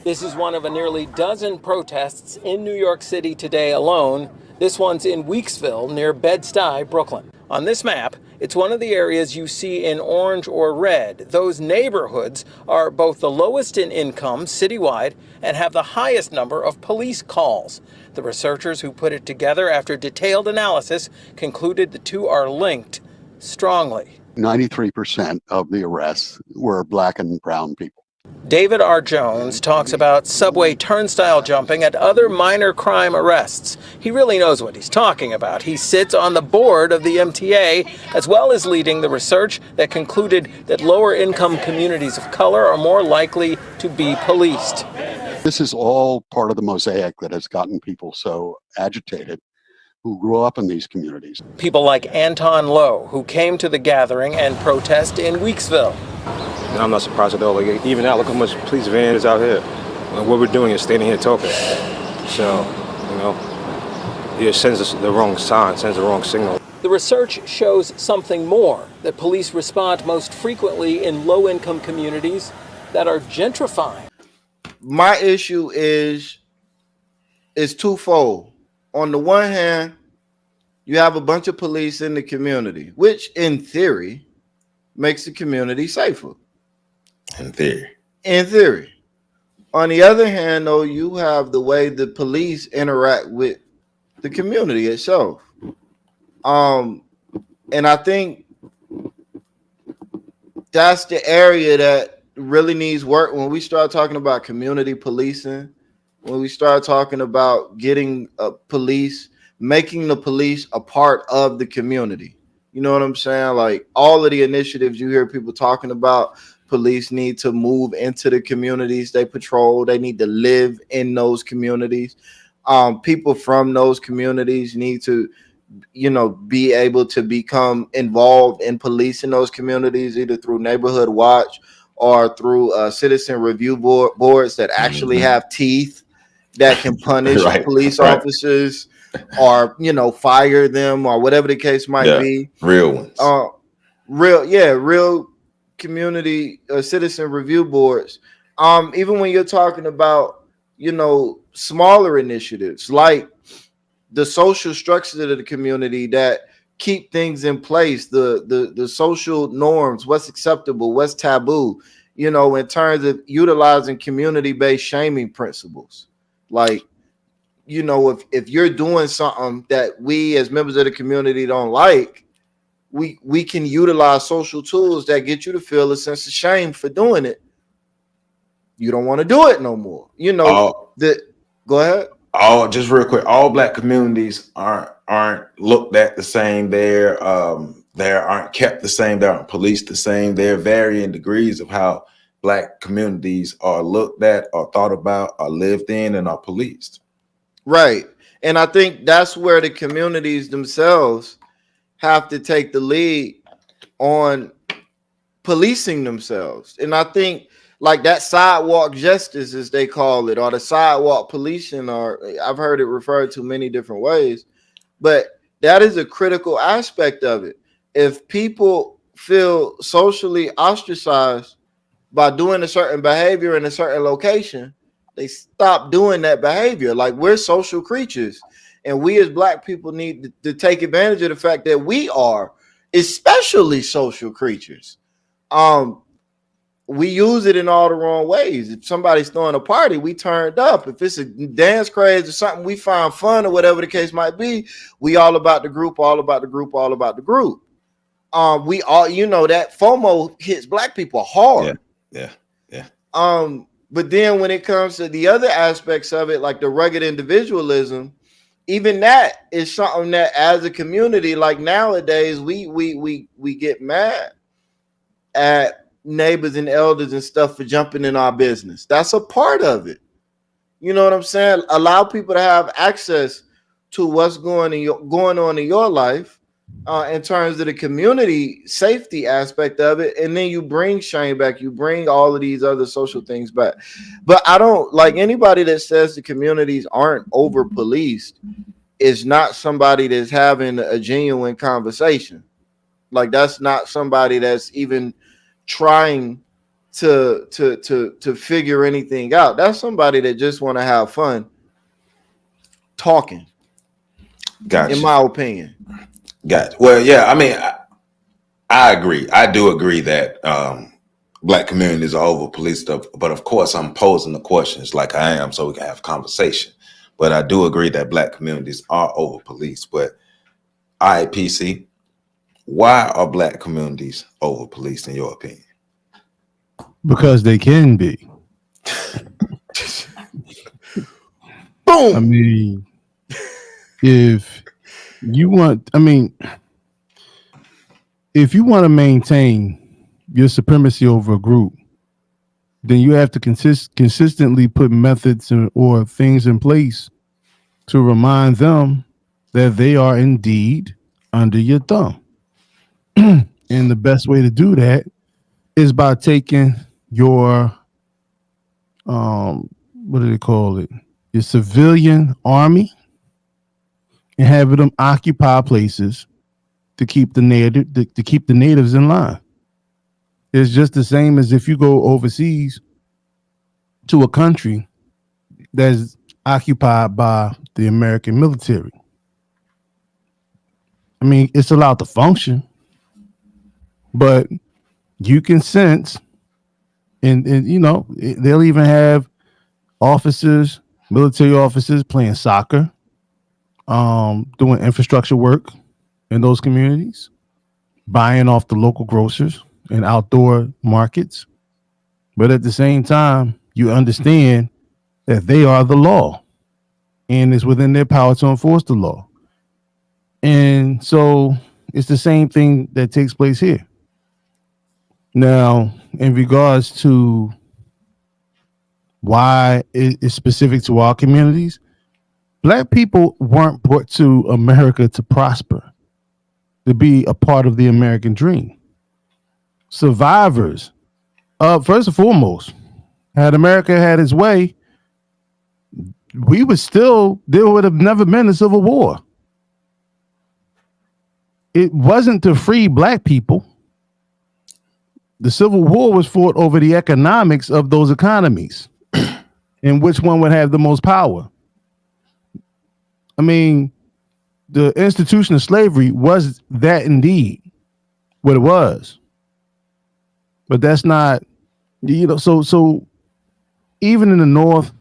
This is one of a nearly dozen protests in New York City today alone. This one's in Weeksville near Bed-Stuy, Brooklyn. On this map, it's one of the areas you see in orange or red. Those neighborhoods are both the lowest in income citywide and have the highest number of police calls. The researchers who put it together after detailed analysis concluded the two are linked strongly. 93% of the arrests were black and brown people. David R. Jones talks about subway turnstile jumping and other minor crime arrests. He really knows what he's talking about. He sits on the board of the MTA, as well as leading the research that concluded that lower income communities of color are more likely to be policed. This is all part of the mosaic that has gotten people so agitated who grew up in these communities. People like Anton Lowe, who came to the gathering and protest in Weeksville. I'm not surprised at all. Like, even now, look how much police van is out here. And what we're doing is standing here talking. So, it sends us the wrong sign, sends the wrong signal. The research shows something more, that police respond most frequently in low-income communities that are gentrifying. My issue is twofold. On the one hand, you have a bunch of police in the community, which in theory makes the community safer. In theory. In theory. On the other hand, though, you have the way the police interact with the community itself. And I think that's the area that really needs work when we start talking about community policing, when we start talking about getting police, making the police a part of the community. You know what I'm saying? Like all of the initiatives you hear people talking about, police need to move into the communities they patrol. They need to live in those communities. People from those communities need to, be able to become involved in police in those communities, either through Neighborhood Watch or through citizen review boards that actually have teeth that can punish police officers or, fire them or whatever the case might be. Real ones. Real community citizen review boards. Even when you're talking about, smaller initiatives like the social structures of the community that keep things in place, the social norms, what's acceptable, what's taboo, in terms of utilizing community-based shaming principles. Like, if you're doing something that we as members of the community don't like, we can utilize social tools that get you to feel a sense of shame for doing it. You don't want to do it no more. Go ahead. Just real quick, all black communities aren't looked at the same. They aren't kept the same. They aren't policed the same. There are varying degrees of how black communities are looked at, are thought about, are lived in, and are policed. Right. And I think that's where the communities themselves have to take the lead on policing themselves. And I think like that sidewalk justice, as they call it, or the sidewalk policing, or I've heard it referred to many different ways, but that is a critical aspect of it. If people feel socially ostracized by doing a certain behavior in a certain location, they stop doing that behavior. Like, we're social creatures, and we as black people need to take advantage of the fact that we are especially social creatures. We use it in all the wrong ways. If somebody's throwing a party, we turned up. If it's a dance craze or something we find fun or whatever the case might be, we all about the group, all about the group, all about the group. We all, that FOMO hits black people hard. Yeah. But then when it comes to the other aspects of it, like the rugged individualism, even that is something that as a community, like nowadays, we get mad at neighbors and elders and stuff for jumping in our business. That's a part of it. You know what I'm saying? Allow people to have access to what's going on in your life in terms of the community safety aspect of it, and then you bring shame back, you bring all of these other social things back. But I don't like anybody that says the communities aren't over policed is not somebody that's having a genuine conversation. Like, that's not somebody that's even trying to figure anything out. That's somebody that just want to have fun talking, Gotcha. in my opinion. Gotcha. Well, yeah, I mean, I agree. I do agree that Black communities are over policed, but of course I'm posing the questions like I am so we can have a conversation. But I do agree that Black communities are over policed. But IPC, why are Black communities over policed in your opinion? Because they can be. Boom. I mean, if you want to maintain your supremacy over a group, then you have to consistently put methods or things in place to remind them that they are indeed under your thumb. And the best way to do that is by taking your what do they call it? Your civilian army, and having them occupy places to keep the natives in line. It's just the same as if you go overseas to a country that's occupied by the American military. I mean, it's allowed to function, but you can sense, and you know, they'll even have officers, military officers playing soccer, doing infrastructure work in those communities, buying off the local grocers and outdoor markets. But at the same time, you understand that they are the law and it's within their power to enforce the law. And so it's the same thing that takes place here. Now, in regards to why it's specific to our communities, Black people weren't brought to America to prosper, to be a part of the American dream. Survivors, first and foremost, had America had its way, there would have never been a civil war. It wasn't to free Black people. The Civil War was fought over the economics of those economies and which one would have the most power. I mean, the institution of slavery was that indeed what it was. But that's not, you know, so even in the North,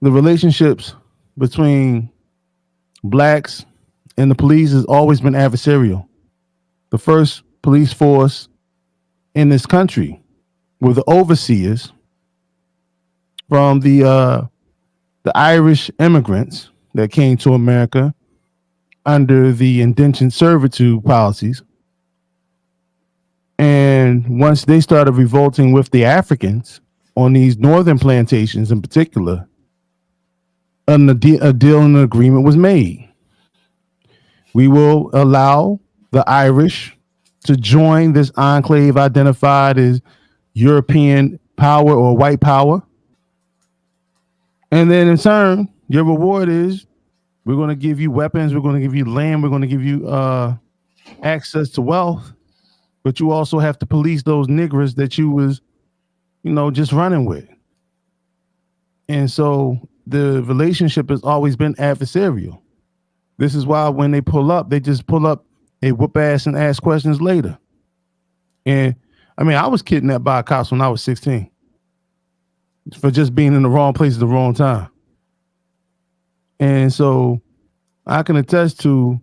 the relationships between Blacks and the police has always been adversarial. The first police force in this country were the overseers from the Irish immigrants that came to America under the indentured servitude policies. And once they started revolting with the Africans on these northern plantations in particular, a deal and an agreement was made. We will allow the Irish to join this enclave identified as European power or white power. And then in turn, your reward is we're going to give you weapons, we're going to give you land, we're going to give you access to wealth, but you also have to police those niggers that you was, you know, just running with. And so the relationship has always been adversarial. This is why when they pull up, they just pull up, they whoop ass and ask questions later. And I mean, I was kidnapped by cops when I was 16 for just being in the wrong place at the wrong time. And so I can attest to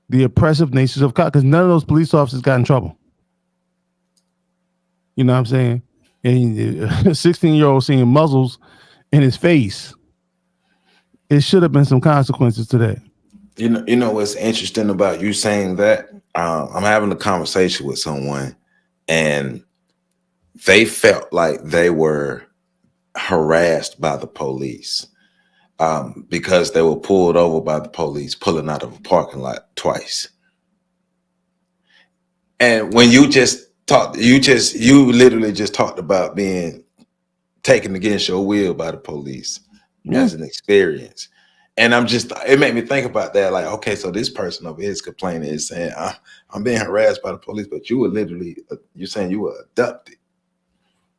the oppressive natures of cops because none of those police officers got in trouble. You know what I'm saying? And a 16-year-old seeing muzzles in his face, it should have been some consequences to that. You know what's interesting about you saying that? I'm having a conversation with someone, and they felt like they were harassed by the police because they were pulled over by the police pulling out of a parking lot twice. And when you literally just talked about being taken against your will by the police as an experience. And it made me think about that. Like, okay, so this person over here is complaining, is saying, I'm being harassed by the police, but you were literally, you're saying you were abducted.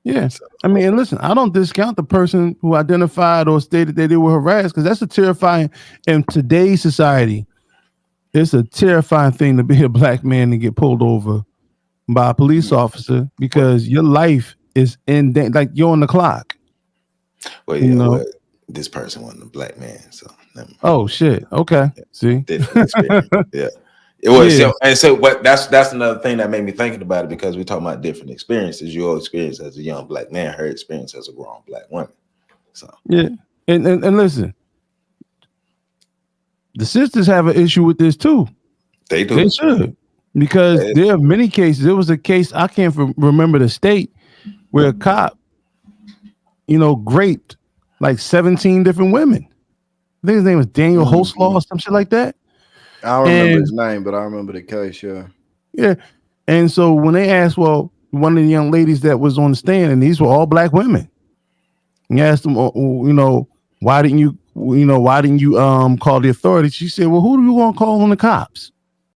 Yeah. So, I mean, and listen, I don't discount the person who identified or stated that they were harassed, because that's a terrifying, in today's society, it's a terrifying thing to be a black man and get pulled over by a police officer, because your life is in danger, like you're on the clock. well, yeah, well, this person wasn't a black man, so. Oh shit. Okay. Yeah. See, different experience. Yeah. It was but that's another thing that made me thinking about it, because we're talking about different experiences. Your experience as a young black man, her experience as a grown black woman. So yeah, and listen, the sisters have an issue with this too. They do. They should, because there are many cases. There was a case, I can't remember the state, where a cop, raped like 17 different women. I think his name was Daniel Hoslaw or some shit like that. I don't remember his name, but I remember the case. Yeah. And so when they asked, one of the young ladies that was on the stand, and these were all black women, and asked them, why didn't you call the authorities? She said, well, who do you want to call on the cops?